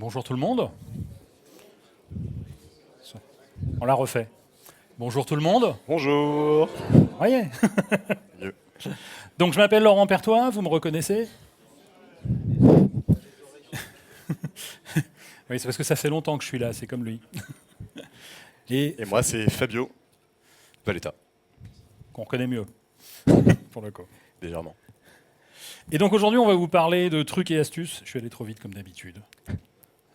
Bonjour tout le monde. On l'a refait. Bonjour tout le monde. Bonjour. Voyez. Mieux. Donc je m'appelle Laurent Pertois, vous me reconnaissez? Oui, c'est parce que ça fait longtemps que je suis là, c'est comme lui. Et Et moi, c'est Fabio Valletta, qu'on reconnaît mieux, pour le coup. légèrement. Et donc aujourd'hui, on va vous parler de trucs et astuces. Je suis allé trop vite comme d'habitude.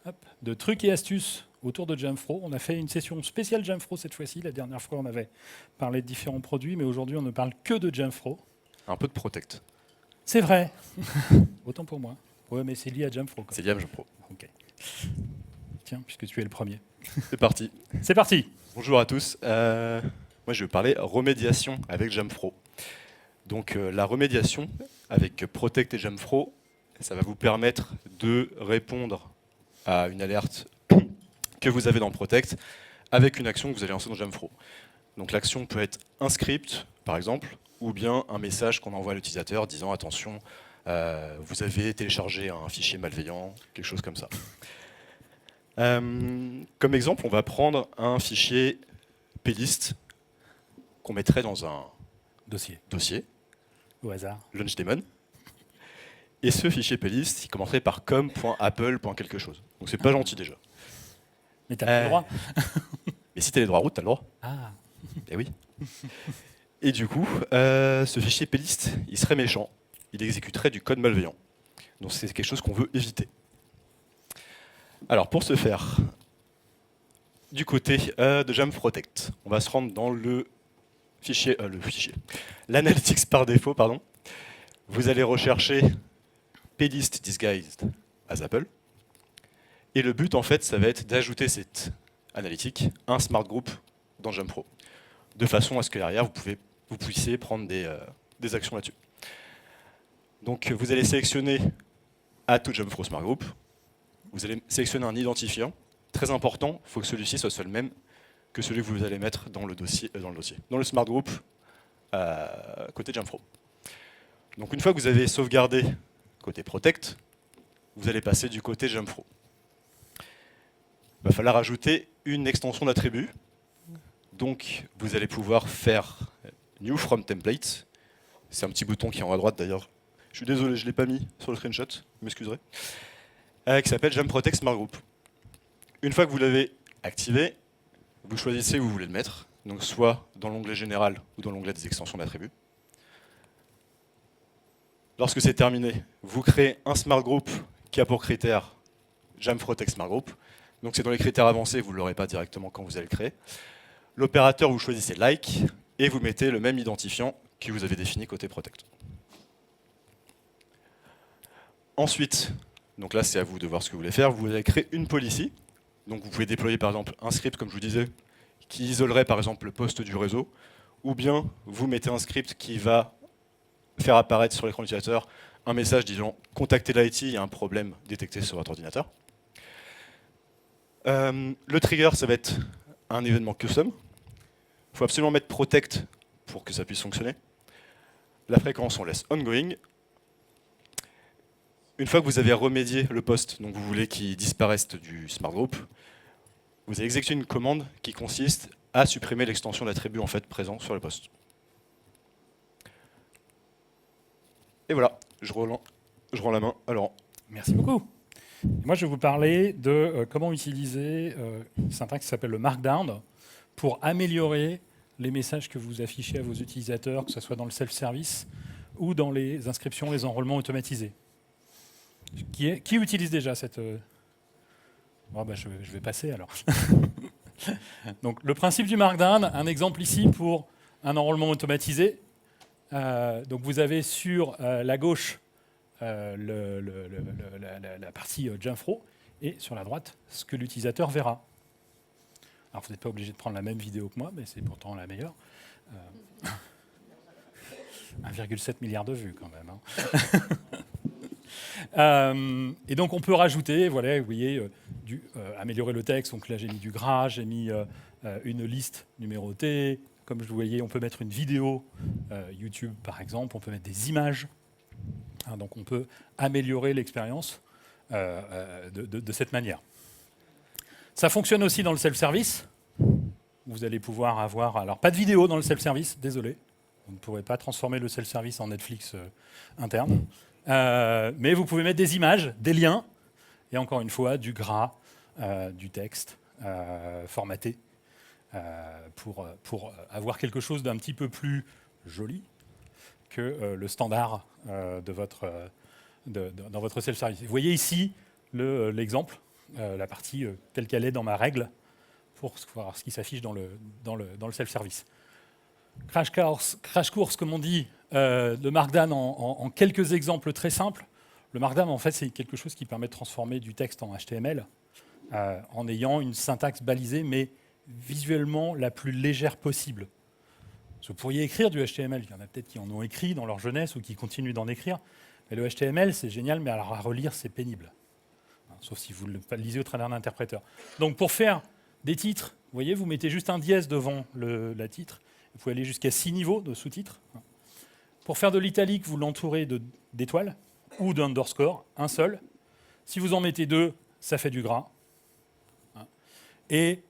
Hop. De trucs et astuces autour de Jamfro. On a fait une session spéciale Jamfro cette fois-ci. La dernière fois, on avait parlé de différents produits, mais aujourd'hui, on ne parle que de Jamfro. Un peu de Protect. C'est vrai. Autant pour moi. Ouais, mais c'est lié à Jamfro. C'est Liam Pro. Ok. Tiens, puisque tu es le premier. C'est parti. C'est parti. Bonjour à tous. Moi, je vais parler remédiation avec Jamfro. Donc, la remédiation avec Protect et Jamfro, ça va vous permettre de répondre à une alerte que vous avez dans Protect avec une action que vous allez lancer dans Jamfro. Donc, l'action peut être un script, par exemple, ou bien un message qu'on envoie à l'utilisateur disant attention, vous avez téléchargé un fichier malveillant, quelque chose comme ça. Comme exemple, on va prendre un fichier plist qu'on mettrait dans un dossier, Au hasard. LaunchDaemon. Et ce fichier plist, il commencerait par com.apple.quelque chose. Donc c'est pas gentil déjà. Mais t'as pas le droit. Mais si t'as les droits route, t'as le droit. Ah. Eh oui. Et du coup, ce fichier plist, il serait méchant. Il exécuterait du code malveillant. Donc c'est quelque chose qu'on veut éviter. Alors pour ce faire, du côté de JamProtect, on va se rendre dans l'analytics par défaut, pardon. Vous allez rechercher plist disguised as Apple. Et le but, en fait, ça va être d'ajouter cette analytique à un smart group dans JamPro, de façon à ce que derrière, vous puissiez prendre des actions là-dessus. Donc vous allez sélectionner Add to JamPro Smart Group. Vous allez sélectionner un identifiant. Très important, il faut que celui-ci soit le même que celui que vous allez mettre dans le Smart Group côté Jamfro. Donc une fois que vous avez sauvegardé côté Protect, vous allez passer du côté Jamfro. Il va falloir ajouter une extension d'attribut. Donc vous allez pouvoir faire New from Template. C'est un petit bouton qui est en haut à droite d'ailleurs. Je suis désolé, je ne l'ai pas mis sur le screenshot, vous m'excuserez. Qui s'appelle JamProtect Smart Group. Une fois que vous l'avez activé, vous choisissez où vous voulez le mettre, donc soit dans l'onglet général ou dans l'onglet des extensions d'attributs. Lorsque c'est terminé, vous créez un Smart Group qui a pour critère JamProtect Smart Group. Donc c'est dans les critères avancés, vous ne l'aurez pas directement quand vous allez le créer. L'opérateur, vous choisissez Like et vous mettez le même identifiant que vous avez défini côté Protect. Ensuite, donc là c'est à vous de voir ce que vous voulez faire, vous allez créer une policy. Donc vous pouvez déployer par exemple un script, comme je vous disais, qui isolerait par exemple le poste du réseau, ou bien vous mettez un script qui va faire apparaître sur l'écran de l'utilisateur un message disant « Contactez l'IT, il y a un problème détecté sur votre ordinateur ». Le trigger, ça va être un événement custom. Il faut absolument mettre Protect pour que ça puisse fonctionner. La fréquence, on laisse ongoing. Une fois que vous avez remédié le poste, donc vous voulez qu'il disparaisse du Smart Group, vous allez exécuter une commande qui consiste à supprimer l'extension d'attribut en fait présent sur le poste. Et voilà, je rends la main à Laurent. Merci beaucoup. Et moi, je vais vous parler de comment utiliser une syntaxe qui s'appelle le Markdown pour améliorer les messages que vous affichez à vos utilisateurs, que ce soit dans le self-service ou dans les inscriptions, les enrôlements automatisés. Qui utilise déjà cette... Bon, bah, je vais passer alors. Donc, le principe du Markdown, un exemple ici pour un enrôlement automatisé. Donc, vous avez sur la gauche la partie Jamfro et sur la droite ce que l'utilisateur verra. Alors, vous n'êtes pas obligé de prendre la même vidéo que moi, mais c'est pourtant la meilleure. 1,7 milliard de vues quand même. Et donc on peut rajouter, voilà, vous voyez, améliorer le texte. Donc là j'ai mis du gras, j'ai mis une liste numérotée. Comme vous voyez, on peut mettre une vidéo YouTube par exemple, on peut mettre des images. Donc on peut améliorer l'expérience de cette manière. Ça fonctionne aussi dans le self-service. Vous allez pouvoir avoir, alors pas de vidéo dans le self-service, désolé. Vous ne pourrez pas transformer le self-service en Netflix interne. Mais vous pouvez mettre des images, des liens, et encore une fois, du gras, du texte formaté pour avoir quelque chose d'un petit peu plus joli que le standard dans votre self-service. Vous voyez ici l'exemple, la partie telle qu'elle est dans ma règle, pour voir ce qui s'affiche dans le self-service. Crash course, comme on dit, de Markdown en quelques exemples très simples. Le Markdown, en fait, c'est quelque chose qui permet de transformer du texte en HTML en ayant une syntaxe balisée, mais visuellement la plus légère possible. Vous pourriez écrire du HTML, il y en a peut-être qui en ont écrit dans leur jeunesse ou qui continuent d'en écrire, mais le HTML, c'est génial, mais alors à relire, c'est pénible. Sauf si vous le lisez au travers d'un interpréteur. Donc pour faire des titres, vous voyez, vous mettez juste un dièse devant la titre. Vous pouvez aller jusqu'à 6 niveaux de sous-titres. Pour faire de l'italique, vous l'entourez d'étoiles ou d'underscore, un seul. Si vous en mettez 2, ça fait du gras. Et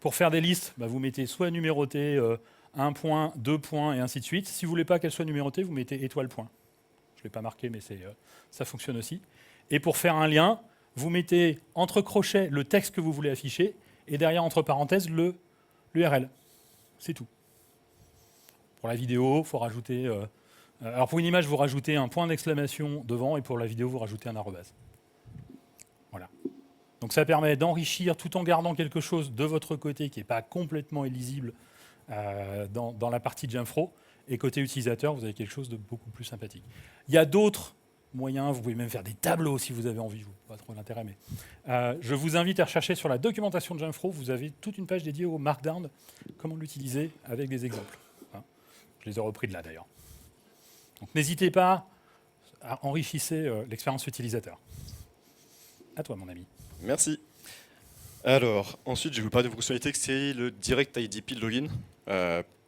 pour faire des listes, vous mettez soit numéroté 1 point, 2 points et ainsi de suite. Si vous ne voulez pas qu'elle soit numérotée, vous mettez étoile point. Je ne l'ai pas marqué, mais ça fonctionne aussi. Et pour faire un lien, vous mettez entre crochets le texte que vous voulez afficher et derrière, entre parenthèses, l'URL. C'est tout. Pour la vidéo, il faut rajouter... alors pour une image, vous rajoutez un point d'exclamation devant, et pour la vidéo, vous rajoutez un arrobase. Voilà. Donc ça permet d'enrichir tout en gardant quelque chose de votre côté qui n'est pas complètement illisible dans la partie Jamfro. Et côté utilisateur, vous avez quelque chose de beaucoup plus sympathique. Il y a d'autres moyens, vous pouvez même faire des tableaux si vous avez envie, je ne vois pas trop l'intérêt, mais je vous invite à rechercher sur la documentation de Jamfro, vous avez toute une page dédiée au Markdown, comment l'utiliser avec des exemples. Je les ai repris de là d'ailleurs. Donc n'hésitez pas à enrichir l'expérience utilisateur. À toi mon ami. Merci. Alors, ensuite, je vais vous parler de fonctionnalité que c'est le Direct IDP Login.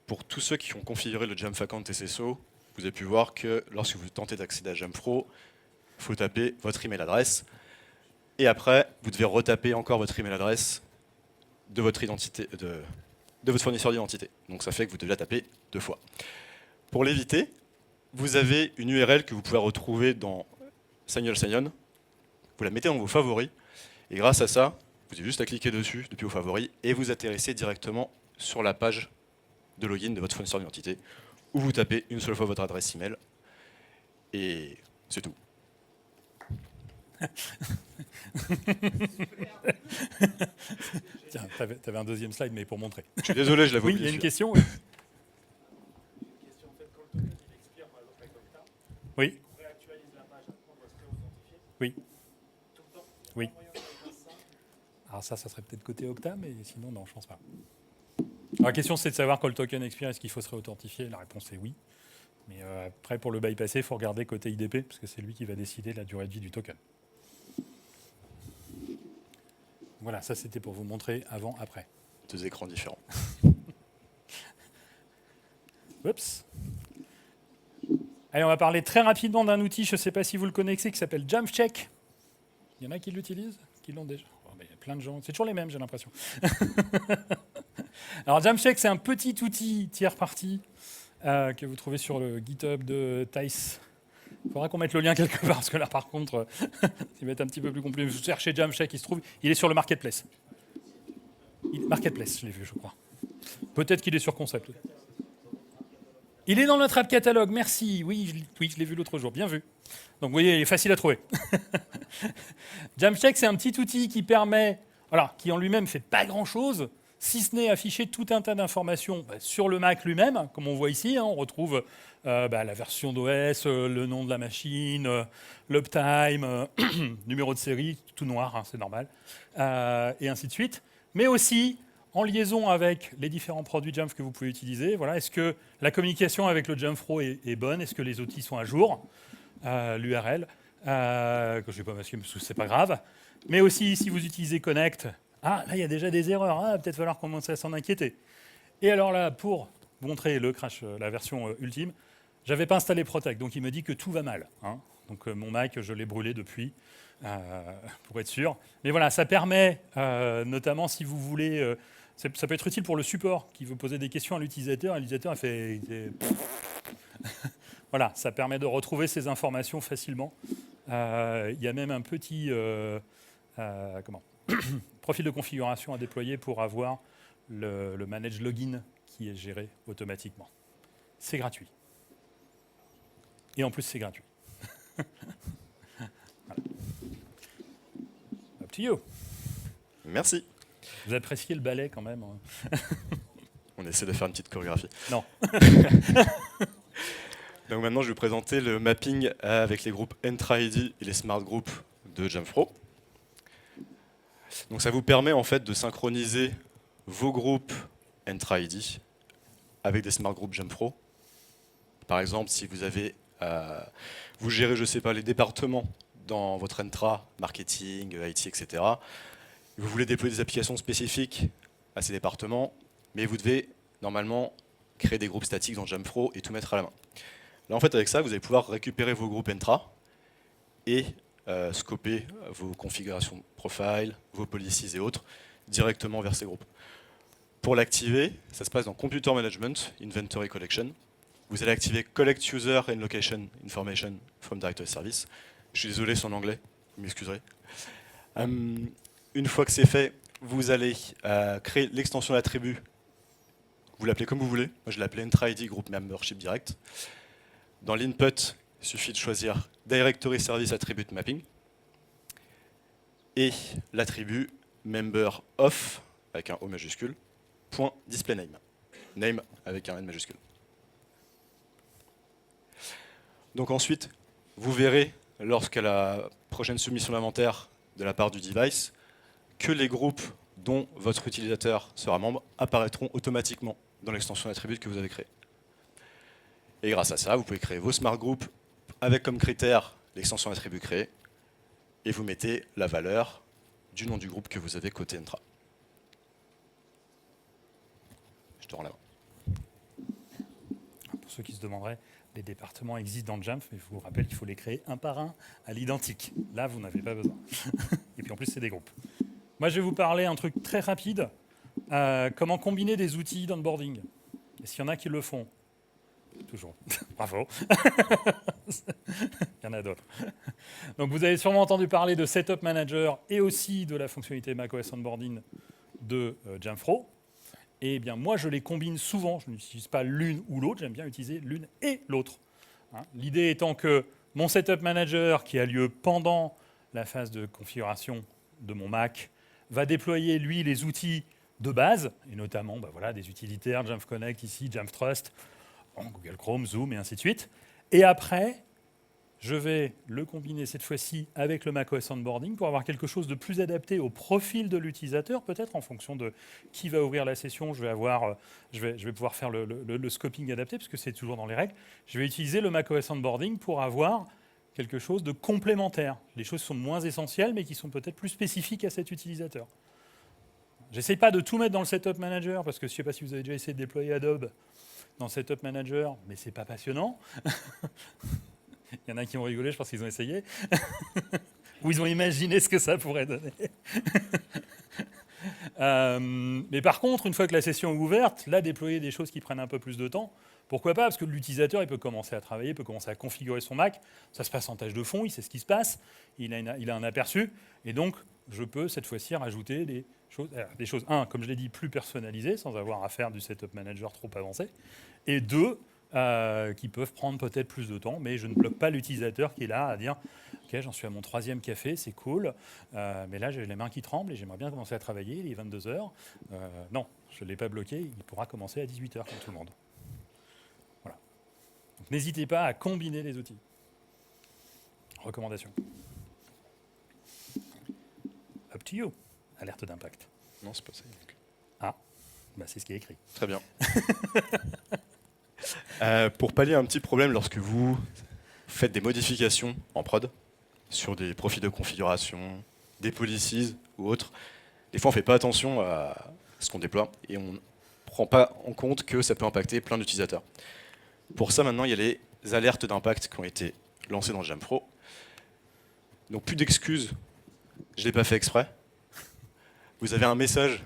Pour tous ceux qui ont configuré le Jamf Account SSO, vous avez pu voir que lorsque vous tentez d'accéder à Jamfro, il faut taper votre email adresse. Et après, vous devez retaper encore votre email adresse de votre identité, de votre fournisseur d'identité. Donc ça fait que vous devez la taper 2 fois. Pour l'éviter, vous avez une URL que vous pouvez retrouver dans Signal Sign-On. Vous la mettez dans vos favoris. Et grâce à ça, vous avez juste à cliquer dessus depuis vos favoris et vous atterrissez directement sur la page de login de votre fournisseur d'identité où vous tapez une seule fois votre adresse email et c'est tout. Tiens, tu avais un deuxième slide, mais pour montrer. Je suis désolé, je l'avais oublié. Oui, il y a une question. Oui. Oui. Oui. Oui. Alors ça serait peut-être côté Okta, mais sinon, non, je ne pense pas. Alors, la question, c'est de savoir quand le token expire, est-ce qu'il faut se réauthentifier? La réponse est oui. Mais après, pour le bypasser, il faut regarder côté IDP, parce que c'est lui qui va décider de la durée de vie du token. Voilà, ça c'était pour vous montrer avant, après. 2 écrans différents. Oups. Allez, on va parler très rapidement d'un outil, je ne sais pas si vous le connaissez, qui s'appelle Jamfcheck. Il y en a qui l'utilisent? Qui l'ont déjà? Il y a plein de gens. C'est toujours les mêmes, j'ai l'impression. Alors, Jamfcheck, c'est un petit outil tiers parti que vous trouvez sur le GitHub de Thijs. Il faudra qu'on mette le lien quelque part, parce que là, par contre, il va être un petit peu plus compliqué. Vous cherchez Jamfcheck, il se trouve. Il est sur le Marketplace. Marketplace, je l'ai vu, je crois. Peut-être qu'il est sur Concept. Il est dans notre app catalogue, merci. Oui, je l'ai vu l'autre jour, bien vu. Donc, vous voyez, il est facile à trouver. Jamfcheck, c'est un petit outil qui permet, qui en lui-même ne fait pas grand-chose, si ce n'est afficher tout un tas d'informations sur le Mac lui-même, comme on voit ici. On retrouve la version d'OS, le nom de la machine, l'uptime, numéro de série, tout noir, c'est normal, et ainsi de suite. Mais aussi en liaison avec les différents produits Jamf que vous pouvez utiliser. Voilà, est-ce que la communication avec le Jamfro est bonne? Est-ce que les outils sont à jour? L'URL, que je ne vais pas masquer, c'est pas grave. Mais aussi, si vous utilisez Connect, là, il y a déjà des erreurs. Peut-être falloir commencer à s'en inquiéter. Et alors là, pour montrer le crash, la version ultime, j'avais pas installé Protect, donc il me dit que tout va mal. Donc mon Mac, je l'ai brûlé depuis, pour être sûr. Mais voilà, ça permet, notamment si vous voulez, ça peut être utile pour le support qui veut poser des questions à l'utilisateur. L'utilisateur voilà, ça permet de retrouver ces informations facilement. Il y a même un petit profil de configuration à déployer pour avoir le manage login qui est géré automatiquement. C'est gratuit. Et en plus, c'est gratuit. Voilà. Up to you. Merci. Vous appréciez le ballet quand même, hein? On essaie de faire une petite chorégraphie. Non. Donc maintenant, je vais vous présenter le mapping avec les groupes Entra-ID et les smart groups de Jamfro. Donc ça vous permet en fait de synchroniser vos groupes Entra-ID avec des smart groups Jamfro. Par exemple, si vous avez, vous gérez, je ne sais pas, les départements dans votre Entra, marketing, IT, etc. Vous voulez déployer des applications spécifiques à ces départements, mais vous devez normalement créer des groupes statiques dans Jamfro et tout mettre à la main. Là, en fait, avec ça, vous allez pouvoir récupérer vos groupes Entra et scoper vos configurations profile, vos policies et autres directement vers ces groupes. Pour l'activer, ça se passe dans Computer Management, Inventory Collection. Vous allez activer Collect User and Location Information from Directory Service. Je suis désolé, c'est en anglais, vous m'excuserez. Une fois que c'est fait, vous allez créer l'extension d'attribut. Vous l'appelez comme vous voulez. Moi, je l'appelais Entra-ID Group Membership Direct. Dans l'input, il suffit de choisir Directory Service Attribute Mapping et l'attribut Member of, avec un O majuscule, point display name. Name avec un N majuscule. Donc ensuite, vous verrez, lorsqu'à la prochaine soumission d'inventaire de la part du device, que les groupes dont votre utilisateur sera membre apparaîtront automatiquement dans l'extension d'attribut que vous avez créée. Et grâce à ça, vous pouvez créer vos smart groups avec comme critère l'extension d'attribut créée et vous mettez la valeur du nom du groupe que vous avez côté Entra. Je te rends la main. Pour ceux qui se demanderaient, les départements existent dans Jamf, mais je vous rappelle qu'il faut les créer un par un à l'identique. Là, vous n'avez pas besoin. Et puis en plus, c'est des groupes. Moi, je vais vous parler un truc très rapide. Comment combiner des outils d'onboarding. Est-ce qu'il y en a qui le font? Toujours. Bravo. Il y en a d'autres. Donc, vous avez sûrement entendu parler de Setup Manager et aussi de la fonctionnalité macOS Onboarding de Jamfro. Et bien, moi, je les combine souvent. Je n'utilise pas l'une ou l'autre. J'aime bien utiliser l'une et l'autre. L'idée étant que mon Setup Manager, qui a lieu pendant la phase de configuration de mon Mac, va déployer, lui, les outils de base, et notamment voilà, des utilitaires, Jamf Connect ici, Jamf Trust, Google Chrome, Zoom, et ainsi de suite. Et après, je vais le combiner cette fois-ci avec le macOS Onboarding pour avoir quelque chose de plus adapté au profil de l'utilisateur, peut-être en fonction de qui va ouvrir la session. Je vais pouvoir faire le scoping adapté, parce que c'est toujours dans les règles. Je vais utiliser le macOS Onboarding pour avoir quelque chose de complémentaire. Les choses sont moins essentielles, mais qui sont peut-être plus spécifiques à cet utilisateur. J'essaye pas de tout mettre dans le Setup Manager, parce que je ne sais pas si vous avez déjà essayé de déployer Adobe dans Setup Manager, mais c'est pas passionnant. Il y en a qui ont rigolé, je pense qu'ils ont essayé. Ou ils ont imaginé ce que ça pourrait donner. Mais par contre, une fois que la session est ouverte, là, déployer des choses qui prennent un peu plus de temps, pourquoi pas? Parce que l'utilisateur, il peut commencer à travailler, il peut commencer à configurer son Mac. Ça se passe en tâche de fond, il sait ce qui se passe, il a un aperçu. Et donc, je peux cette fois-ci rajouter des choses, comme je l'ai dit, plus personnalisées, sans avoir à faire du Setup Manager trop avancé. Et deux, qui peuvent prendre peut-être plus de temps, mais je ne bloque pas l'utilisateur qui est là à dire « Ok, j'en suis à mon 3e café, c'est cool, mais là j'ai les mains qui tremblent et j'aimerais bien commencer à travailler, il est 22h. Non, je ne l'ai pas bloqué, il pourra commencer à 18h comme tout le monde. » Voilà. Donc, n'hésitez pas à combiner les outils. Recommandation. Up to you. Alerte d'impact. Non, c'est pas ça. Ah, bah c'est ce qui est écrit. Très bien. Pour pallier un petit problème lorsque vous faites des modifications en prod sur des profils de configuration, des policies ou autres, des fois on ne fait pas attention à ce qu'on déploie et on ne prend pas en compte que ça peut impacter plein d'utilisateurs. Pour ça, maintenant, il y a les alertes d'impact qui ont été lancées dans Jamfro. Donc plus d'excuses, je ne l'ai pas fait exprès. Vous avez un message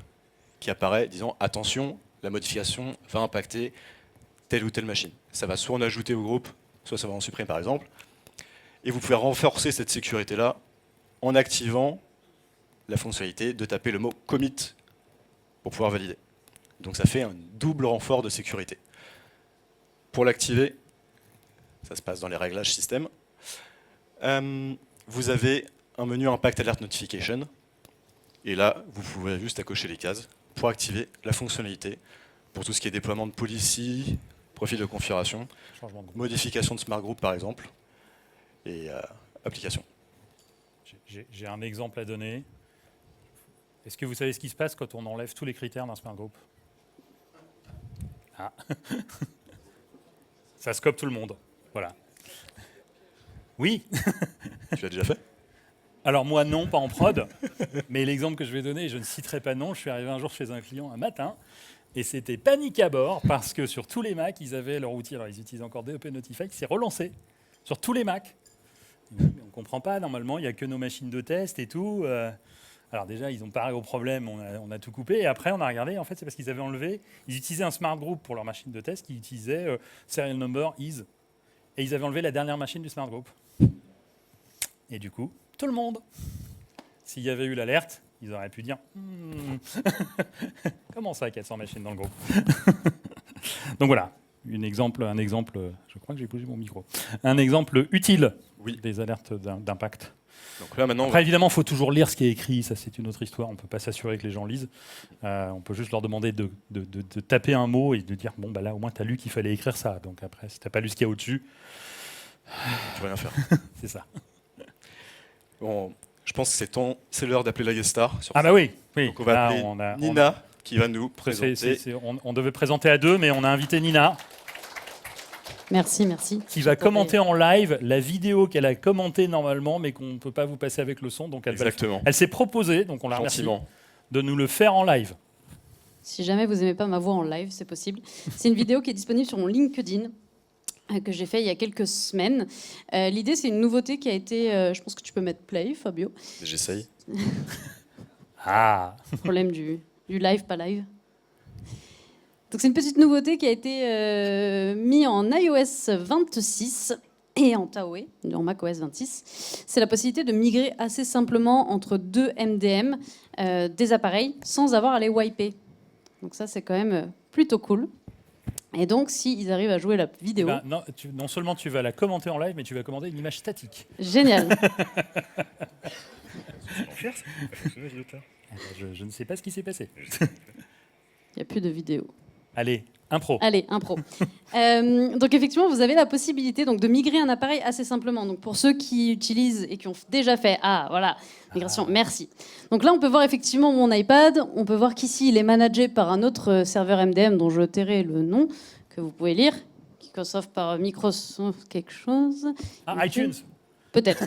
qui apparaît disant « Attention, la modification va impacter telle ou telle machine ». Ça va soit en ajouter au groupe, soit ça va en supprimer par exemple. Et vous pouvez renforcer cette sécurité-là en activant la fonctionnalité de taper le mot « commit » pour pouvoir valider. Donc ça fait un double renfort de sécurité. Pour l'activer, ça se passe dans les réglages système. Vous avez un menu Impact Alert Notification. Et là, vous pouvez juste cocher les cases pour activer la fonctionnalité pour tout ce qui est déploiement de policy, profil de configuration, Changement de groupe. modification de smart group par exemple, et application. J'ai un exemple à donner. Est-ce que vous savez ce qui se passe quand on enlève tous les critères d'un smart group? Ah. Ça scope tout le monde. Voilà. Oui. Tu l'as déjà fait? Alors moi non, pas en prod, mais l'exemple que je vais donner, je ne citerai pas de nom, je suis arrivé un jour chez un client un matin, et c'était panique à bord, parce que sur tous les Mac, ils avaient leur outil, alors ils utilisent encore DEP Notify, qui s'est relancé, sur tous les Mac. On ne comprend pas, normalement, il n'y a que nos machines de test et tout. Alors déjà, ils ont paré au problème, on a tout coupé, et après on a regardé, en fait c'est parce qu'ils avaient enlevé, ils utilisaient un smart group pour leur machine de test, qui utilisait serial number is, et ils avaient enlevé la dernière machine du smart group. Et du coup, tout le monde. S'il y avait eu l'alerte, ils auraient pu dire comment ça, 400 machines dans le groupe? Donc voilà, un exemple, je crois que j'ai bougé mon micro. Un exemple utile des alertes d'impact. Donc là, maintenant, après, évidemment, il faut toujours lire ce qui est écrit, ça c'est une autre histoire, on ne peut pas s'assurer que les gens lisent. On peut juste leur demander de taper un mot et de dire, bon, bah là au moins tu as lu qu'il fallait écrire ça. Donc après, si tu n'as pas lu ce qu'il y a au-dessus, tu peux rien faire. C'est ça. Bon, je pense que c'est l'heure d'appeler la guest star. Ah bah oui. Donc on va appeler Nina qui va nous présenter. On devait présenter à deux, mais on a invité Nina. Merci. Qui va commenter en live la vidéo qu'elle a commentée normalement, mais qu'on ne peut pas vous passer avec le son. Donc elle s'est proposée, donc on la remercie, de nous le faire en live. Si jamais vous n'aimez pas ma voix en live, c'est possible. C'est une vidéo qui est disponible sur mon LinkedIn, que j'ai fait il y a quelques semaines. L'idée, c'est une nouveauté qui a été... je pense que tu peux mettre play, Fabio. J'essaye. Problème du live, pas live. Donc c'est une petite nouveauté qui a été mise en iOS 26 et en TAOE, en macOS 26. C'est la possibilité de migrer assez simplement entre deux MDM des appareils sans avoir à les wiper. Donc ça, c'est quand même plutôt cool. Et donc, s'ils arrivent à jouer la vidéo... non seulement tu vas la commenter en live, mais tu vas commenter une image statique. Génial. Je ne sais pas ce qui s'est passé. Il n'y a plus de vidéo. Allez, impro. Donc effectivement, vous avez la possibilité donc, de migrer un appareil assez simplement. Donc pour ceux qui utilisent et qui ont déjà fait, migration, merci. Donc là, on peut voir effectivement mon iPad. On peut voir qu'ici, il est managé par un autre serveur MDM dont je tairai le nom, que vous pouvez lire, Microsoft par Microsoft quelque chose. iTunes. Peut-être.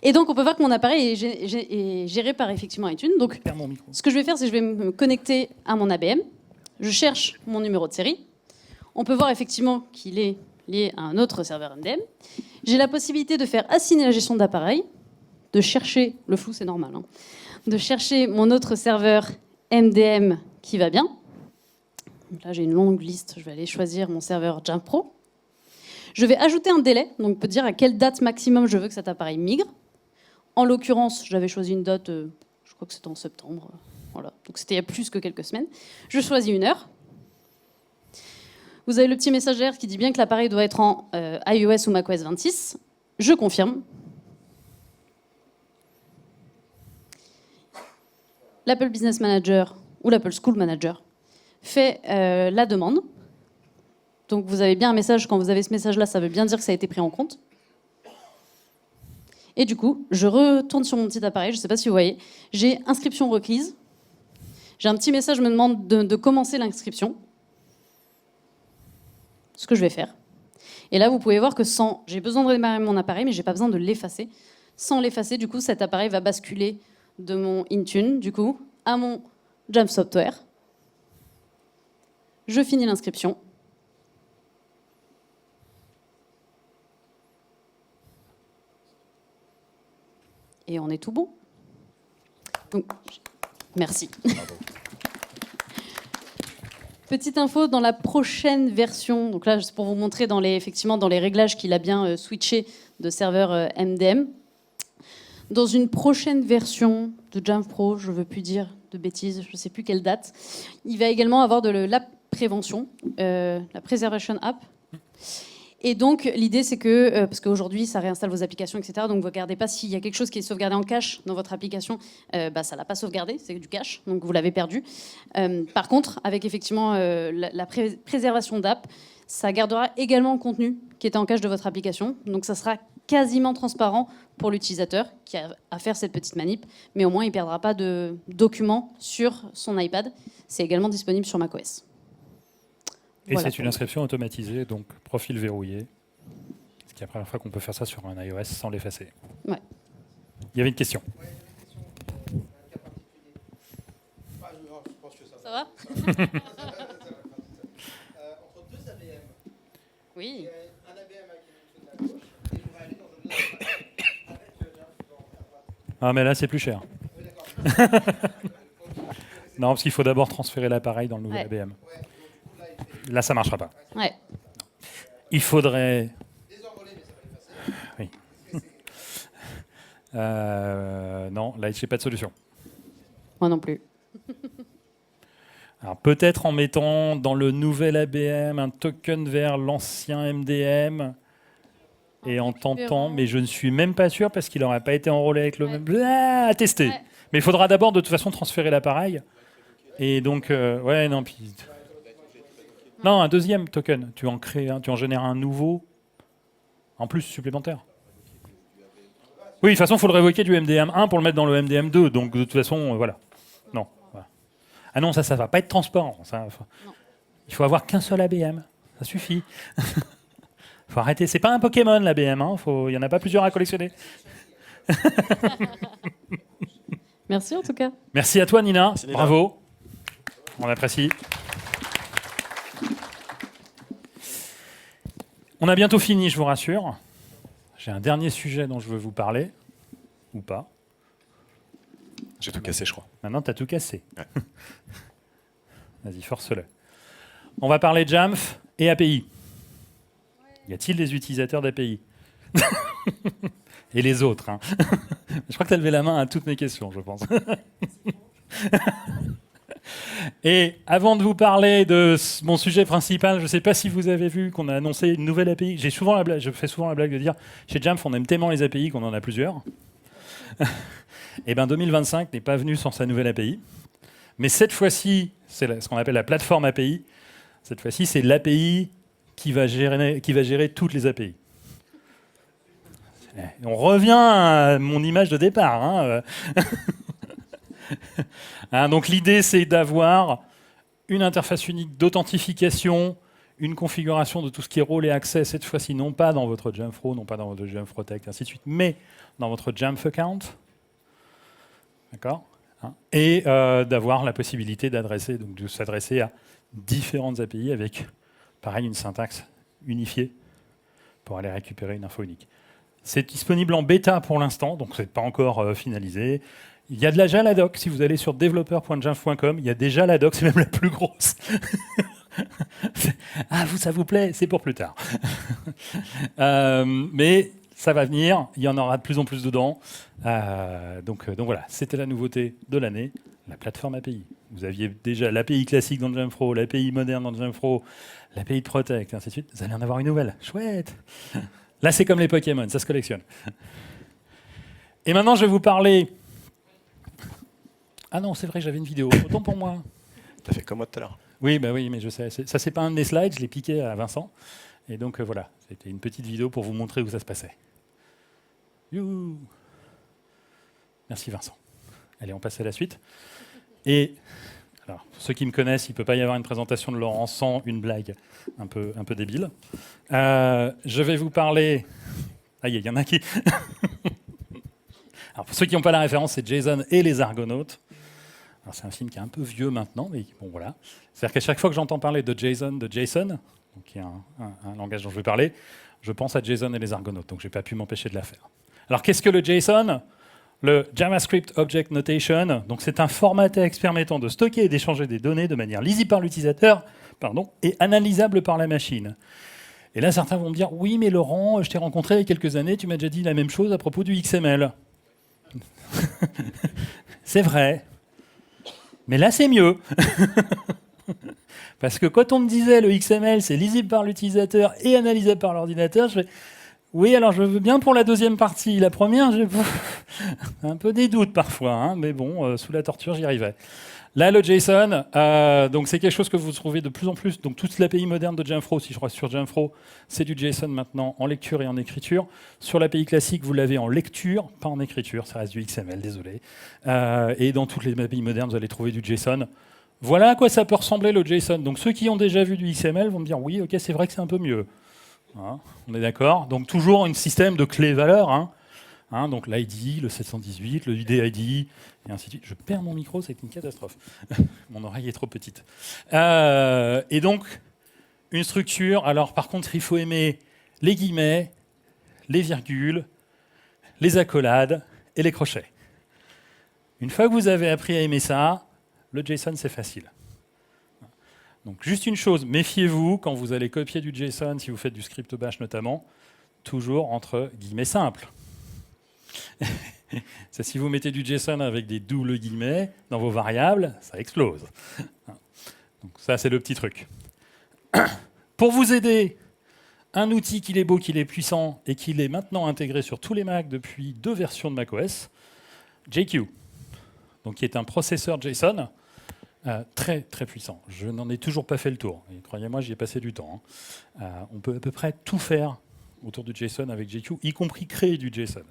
Et donc, on peut voir que mon appareil est géré par effectivement iTunes. Donc, ce que je vais faire, c'est que je vais me connecter à mon ABM. Je cherche mon numéro de série. On peut voir effectivement qu'il est lié à un autre serveur MDM. J'ai la possibilité de faire assigner la gestion d'appareil, de chercher, le flou c'est normal, de chercher mon autre serveur MDM qui va bien. Donc là, j'ai une longue liste. Je vais aller choisir mon serveur JamPro. Je vais ajouter un délai, donc on peut dire à quelle date maximum je veux que cet appareil migre. En l'occurrence, j'avais choisi une date, je crois que c'était en septembre. Voilà. Donc c'était il y a plus que quelques semaines. Je choisis une heure. Vous avez le petit message d'alerte qui dit bien que l'appareil doit être en iOS ou macOS 26. Je confirme. L'Apple Business Manager ou l'Apple School Manager fait la demande. Donc vous avez bien un message, quand vous avez ce message-là, ça veut bien dire que ça a été pris en compte. Et du coup, je retourne sur mon petit appareil, je ne sais pas si vous voyez, j'ai inscription requise. J'ai un petit message me demande de commencer l'inscription. Ce que je vais faire. Et là, vous pouvez voir que j'ai besoin de redémarrer mon appareil, mais je n'ai pas besoin de l'effacer. Sans l'effacer, du coup, cet appareil va basculer de mon Intune, du coup, à mon Jam Software. Je finis l'inscription. Et on est tout bon. Donc, merci. Bravo. Petite info, dans la prochaine version, donc là c'est pour vous montrer effectivement dans les réglages qu'il a bien switché de serveur MDM. Dans une prochaine version de Jamf Pro, je ne veux plus dire de bêtises, je ne sais plus quelle date, il va également avoir de l'app prévention, la Preservation App. Et donc, l'idée, c'est que, parce qu'aujourd'hui, ça réinstalle vos applications, etc., donc vous ne regardez pas s'il y a quelque chose qui est sauvegardé en cache dans votre application, ça ne l'a pas sauvegardé, c'est du cache, donc vous l'avez perdu. Par contre, avec effectivement la préservation d'app, ça gardera également le contenu qui était en cache de votre application, donc ça sera quasiment transparent pour l'utilisateur qui a à faire cette petite manip, mais au moins, il ne perdra pas de documents sur son iPad. C'est également disponible sur macOS. Et Voilà. c'est une inscription automatisée, donc profil verrouillé. C'est la première fois qu'on peut faire ça sur un iOS sans l'effacer. Ouais. Il y avait une question. Ça va Entre deux ABM, Oui. un ABM avec une fonction de la gauche, et je voudrais aller dans un autre ABM avec Jamf. Ah, mais là, c'est plus cher. Oui, d'accord. Non, parce qu'il faut d'abord transférer l'appareil dans le nouvel Ouais. ABM. Là, ça ne marchera pas. Ouais. Il faudrait... Désenrôler, mais ça va l'effacer. Oui. Non, là, je n'ai pas de solution. Moi non plus. Alors peut-être en mettant dans le nouvel ABM un token vers l'ancien MDM et en tentant, mais je ne suis même pas sûr parce qu'il n'aurait pas été enrôlé avec le même... Ah, à tester. Ouais. Mais il faudra d'abord de toute façon transférer l'appareil. Et donc, ouais, non, puis... Non, un deuxième token. Tu en crées un, tu en génères un nouveau, en plus supplémentaire. Oui, de toute façon, il faut le révoquer du MDM1 pour le mettre dans le MDM2. Donc, de toute façon, voilà. Non. Voilà. Ah non, ça ne va pas être transparent. Ça, il faut avoir qu'un seul ABM. Ça suffit. Faut arrêter. C'est pas un Pokémon, l'ABM. Hein. Il n'y en a pas plusieurs à collectionner. Merci en tout cas. Merci à toi, Nina. Merci, Nina. Bravo. On apprécie. On a bientôt fini, je vous rassure. J'ai un dernier sujet dont je veux vous parler. Ou pas. J'ai tout cassé, je crois. Maintenant, tu as tout cassé. Ouais. Vas-y, force-le. On va parler Jamf et API. Y a-t-il des utilisateurs d'API? Et les autres. Hein. Je crois que tu as levé la main à toutes mes questions, je pense. Et avant de vous parler de mon sujet principal, je ne sais pas si vous avez vu qu'on a annoncé une nouvelle API. Je fais souvent la blague de dire, chez Jamf, on aime tellement les API qu'on en a plusieurs. Et bien 2025 n'est pas venu sans sa nouvelle API. Mais cette fois-ci, c'est ce qu'on appelle la plateforme API. Cette fois-ci, c'est l'API qui va gérer toutes les API. Et on revient à mon image de départ. Hein. Hein, donc l'idée, c'est d'avoir une interface unique d'authentification, une configuration de tout ce qui est rôle et accès, cette fois-ci non pas dans votre Jamf Pro, non pas dans votre Jamf Protect, ainsi de suite, mais dans votre Jamf Account. D'accord, hein, et d'avoir la possibilité d'adresser, donc de s'adresser à différentes API avec, pareil, une syntaxe unifiée pour aller récupérer une info unique. C'est disponible en bêta pour l'instant, donc c'est pas encore finalisé. Il y a de la Jaladoc, si vous allez sur developer.jamf.com, il y a déjà la doc, c'est même la plus grosse. Ah, ça vous plaît, c'est pour plus tard. Mais ça va venir, il y en aura de plus en plus dedans. Donc voilà, c'était la nouveauté de l'année, la plateforme API. Vous aviez déjà l'API classique dans Jamf Pro, l'API moderne dans Jamf Pro, l'API de Protect, ainsi de suite. Vous allez en avoir une nouvelle. Chouette. Là, c'est comme les Pokémon, ça se collectionne. Et maintenant, je vais vous parler... Ah non, c'est vrai, j'avais une vidéo. Autant pour moi. T'as fait comme moi tout à l'heure. Oui, bah oui, mais je sais. Ça, c'est pas un de mes slides, je l'ai piqué à Vincent. Et donc, voilà, c'était une petite vidéo pour vous montrer où ça se passait. Youhou. Merci Vincent. Allez, on passe à la suite. Et alors, pour ceux qui me connaissent, il ne peut pas y avoir une présentation de Laurent sans une blague un peu débile. Je vais vous parler... Ah, il y en a qui... Alors, pour ceux qui n'ont pas la référence, c'est Jason et les Argonautes. Alors, c'est un film qui est un peu vieux maintenant, mais bon, voilà. C'est-à-dire qu'à chaque fois que j'entends parler de Jason, donc, qui est un langage dont je vais parler, je pense à Jason et les Argonautes, donc je n'ai pas pu m'empêcher de la faire. Alors, qu'est-ce que le JSON ? le JavaScript Object Notation. Donc c'est un format texte permettant de stocker et d'échanger des données de manière lisible par l'utilisateur, et analysable par la machine. Et là, certains vont me dire, oui, mais Laurent, je t'ai rencontré il y a quelques années, tu m'as déjà dit la même chose à propos du XML. C'est vrai. Mais là, c'est mieux. Parce que quand on me disait le XML, c'est lisible par l'utilisateur et analysable par l'ordinateur, je fais, oui, alors je veux bien pour la deuxième partie. La première, j'ai un peu des doutes parfois, hein, mais bon, sous la torture, j'y arrivais. Là, le JSON, donc c'est quelque chose que vous trouvez de plus en plus. Donc toute l'API moderne de Jamfro, si je crois sur Jamfro, c'est du JSON maintenant en lecture et en écriture. Sur l'API classique, vous l'avez en lecture, pas en écriture, ça reste du XML, désolé. Et dans toutes les API modernes, vous allez trouver du JSON. Voilà à quoi ça peut ressembler le JSON. Donc ceux qui ont déjà vu du XML vont me dire, oui, ok, c'est vrai que c'est un peu mieux. Hein, on est d'accord. Donc toujours un système de clés-valeurs. Donc l'ID, le 718, le UDID, et ainsi de suite. Je perds mon micro, c'est une catastrophe. Mon oreille est trop petite. Et donc, une structure. Alors par contre, il faut aimer les guillemets, les virgules, les accolades et les crochets. Une fois que vous avez appris à aimer ça, le JSON, c'est facile. Donc juste une chose, méfiez-vous quand vous allez copier du JSON, si vous faites du script bash notamment, toujours entre guillemets simples. Ça, si vous mettez du JSON avec des doubles guillemets dans vos variables, ça explose. Donc ça, c'est le petit truc. Pour vous aider, un outil qu'il est beau, qu'il est puissant et qu'il est maintenant intégré sur tous les Mac depuis 2 versions de macOS, JQ, donc qui est un processeur JSON très très puissant. Je n'en ai toujours pas fait le tour. Et croyez-moi, j'y ai passé du temps. On peut à peu près tout faire autour du JSON avec JQ, y compris créer du JSON.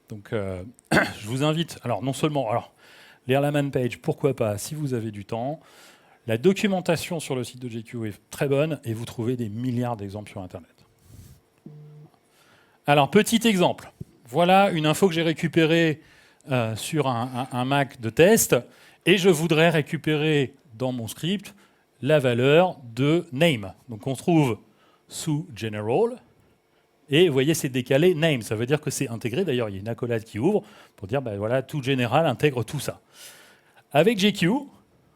Donc, je vous invite, alors non seulement, lire la man page, pourquoi pas, si vous avez du temps. La documentation sur le site de JQ est très bonne et vous trouvez des milliards d'exemples sur Internet. Alors, petit exemple. Voilà une info que j'ai récupérée sur un Mac de test et je voudrais récupérer dans mon script la valeur de name. Donc, on se trouve sous General. Et vous voyez, c'est décalé name. Ça veut dire que c'est intégré. D'ailleurs, il y a une accolade qui ouvre pour dire, voilà, tout général intègre tout ça. Avec JQ,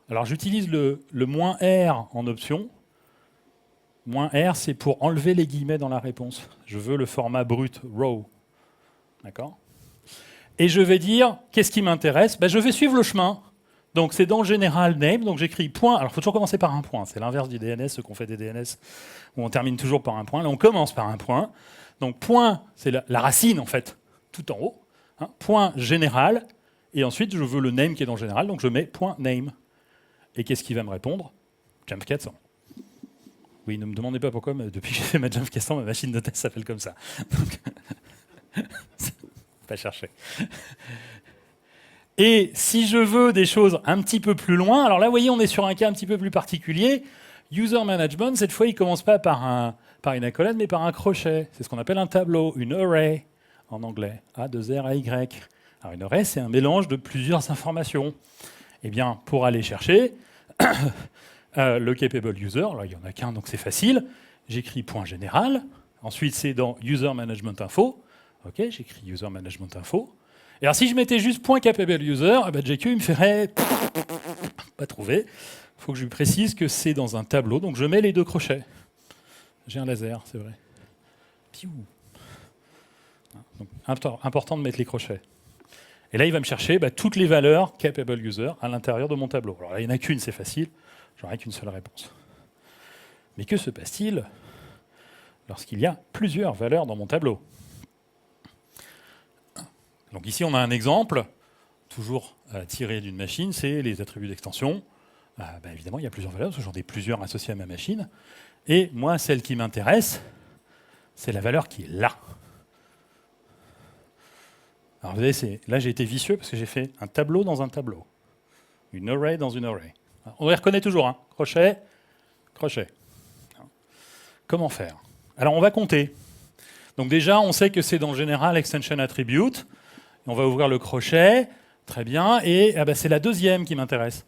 alors j'utilise le -R en option. -R, c'est pour enlever les guillemets dans la réponse. Je veux le format brut, raw. D'accord ? Et je vais dire, qu'est-ce qui m'intéresse ? Je vais suivre le chemin. Donc c'est dans le général name. Donc j'écris point. Alors il faut toujours commencer par un point. C'est l'inverse du DNS, ce qu'on fait des DNS, où on termine toujours par un point. Là, on commence par un point. Donc point, c'est la racine en fait, tout en haut. Point général, et ensuite je veux le name qui est dans le général, donc je mets point name. Et qu'est-ce qu'il va me répondre ? Jamf 400. Oui, ne me demandez pas pourquoi, mais depuis que j'ai fait ma Jamf 400, ma machine de test s'appelle comme ça. Donc, pas chercher. Et si je veux des choses un petit peu plus loin, alors là, vous voyez, on est sur un cas un petit peu plus particulier. User management, cette fois, il ne commence pas par une accolade, mais par un crochet. C'est ce qu'on appelle un tableau, une array en anglais. A2R-A-Y. Alors une array, c'est un mélange de plusieurs informations. Eh bien, pour aller chercher le capable user, alors il n'y en a qu'un, donc c'est facile. J'écris point général. Ensuite, c'est dans user management info. OK, j'écris user management info. Et alors si je mettais juste point capable user, JQ, il me ferait pas trouver. Il faut que je lui précise que c'est dans un tableau, donc je mets les 2 crochets. J'ai un laser, c'est vrai. Piou. Donc, important de mettre les crochets. Et là, il va me chercher toutes les valeurs capable user à l'intérieur de mon tableau. Alors là, il n'y en a qu'une, c'est facile. J'aurai qu'une seule réponse. Mais que se passe-t-il lorsqu'il y a plusieurs valeurs dans mon tableau ? Donc ici, on a un exemple, toujours tiré d'une machine, c'est les attributs d'extension. Évidemment, il y a plusieurs valeurs, parce que j'en ai plusieurs associées à ma machine. Et moi, celle qui m'intéresse, c'est la valeur qui est là. Alors vous voyez, là j'ai été vicieux parce que j'ai fait un tableau dans un tableau. Une array dans une array. On les reconnaît toujours, crochet, crochet. Comment faire ? Alors on va compter. Donc déjà, on sait que c'est dans le général extension attribute. On va ouvrir le crochet, très bien, et c'est la deuxième qui m'intéresse.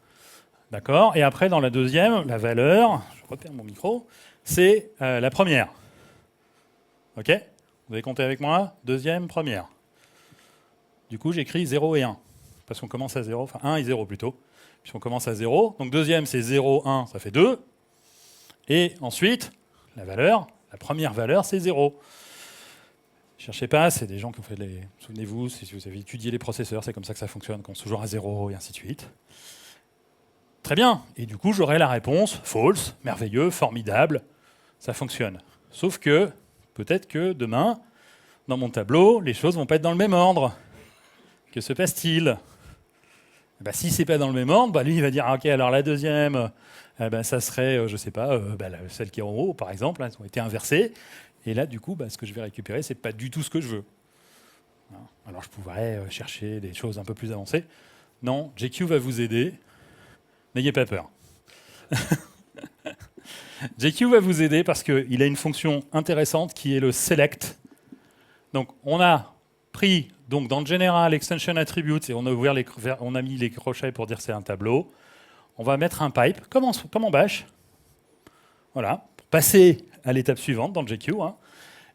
D'accord ? Et après, dans la deuxième, la valeur, je repère mon micro, c'est la première. OK ? Vous avez compté avec moi ? Deuxième, première. Du coup, j'écris 0 et 1. Parce qu'on commence à 0, enfin 1 et 0 plutôt. Puis on commence à 0. Donc deuxième, c'est 0, 1, ça fait 2. Et ensuite, la première valeur, c'est 0. Cherchez pas, c'est des gens qui ont fait les... Souvenez-vous, si vous avez étudié les processeurs, c'est comme ça que ça fonctionne, qu'on se joue à 0 et ainsi de suite. Très bien. Et du coup, j'aurai la réponse false, merveilleux, formidable, ça fonctionne. Sauf que, peut-être que demain, dans mon tableau, les choses vont pas être dans le même ordre. Que se passe-t-il ? Si c'est pas dans le même ordre, lui, il va dire, ok, alors la deuxième, ça serait, je sais pas, celle qui est en haut, par exemple, elles ont été inversées. Et là, du coup, ce que je vais récupérer, c'est pas du tout ce que je veux. Alors, je pourrais chercher des choses un peu plus avancées. Non, JQ va vous aider. N'ayez pas peur. JQ va vous aider parce qu'il a une fonction intéressante qui est le select. Donc, on a pris dans le General Extension Attribute et on a mis les crochets pour dire c'est un tableau. On va mettre un pipe, comme en Bash. Voilà, pour passer à l'étape suivante dans le JQ.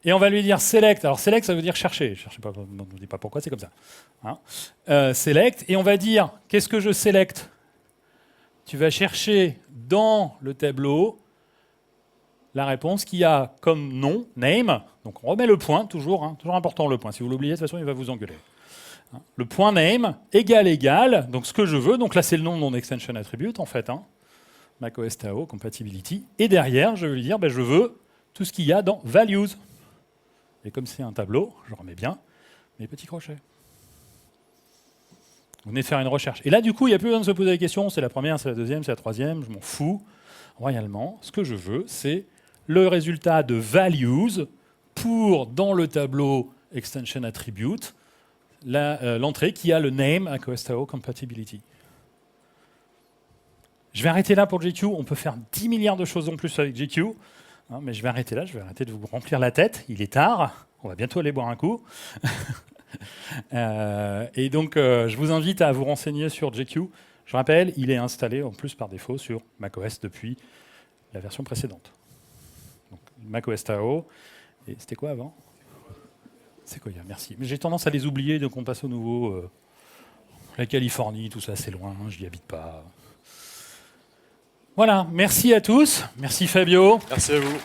Et on va lui dire select. Alors select, ça veut dire chercher. Cherchez pas, ne me dis pas pourquoi, c'est comme ça. Select. Et on va dire, qu'est-ce que je sélecte ? Tu vas chercher dans le tableau la réponse qui a comme nom, name. Donc on remet le point, toujours important le point. Si vous l'oubliez, de toute façon, il va vous engueuler. Le point name, égal, donc ce que je veux. Donc là, c'est le nom de mon extension attribute, en fait. macOS Tao, compatibility. Et derrière, je vais lui dire, je veux tout ce qu'il y a dans values. Et comme c'est un tableau, je remets bien mes petits crochets. Vous venez de faire une recherche. Et là, du coup, il n'y a plus besoin de se poser la question, c'est la première, c'est la deuxième, c'est la troisième, je m'en fous. Royalement, ce que je veux, c'est le résultat de values pour, dans le tableau extension attribute, l'entrée qui a le name macOS Tao compatibility. Je vais arrêter là pour JQ. On peut faire 10 milliards de choses en plus avec JQ. Mais je vais arrêter là, je vais arrêter de vous remplir la tête. Il est tard, on va bientôt aller boire un coup. Et donc, je vous invite à vous renseigner sur JQ. Je rappelle, il est installé en plus par défaut sur macOS depuis la version précédente. Donc, macOS Tao. Et c'était quoi avant ? Sequoia, merci. Mais j'ai tendance à les oublier, donc on passe au nouveau. La Californie, tout ça, c'est loin, je n'y habite pas. Voilà, merci à tous. Merci Fabio. Merci à vous.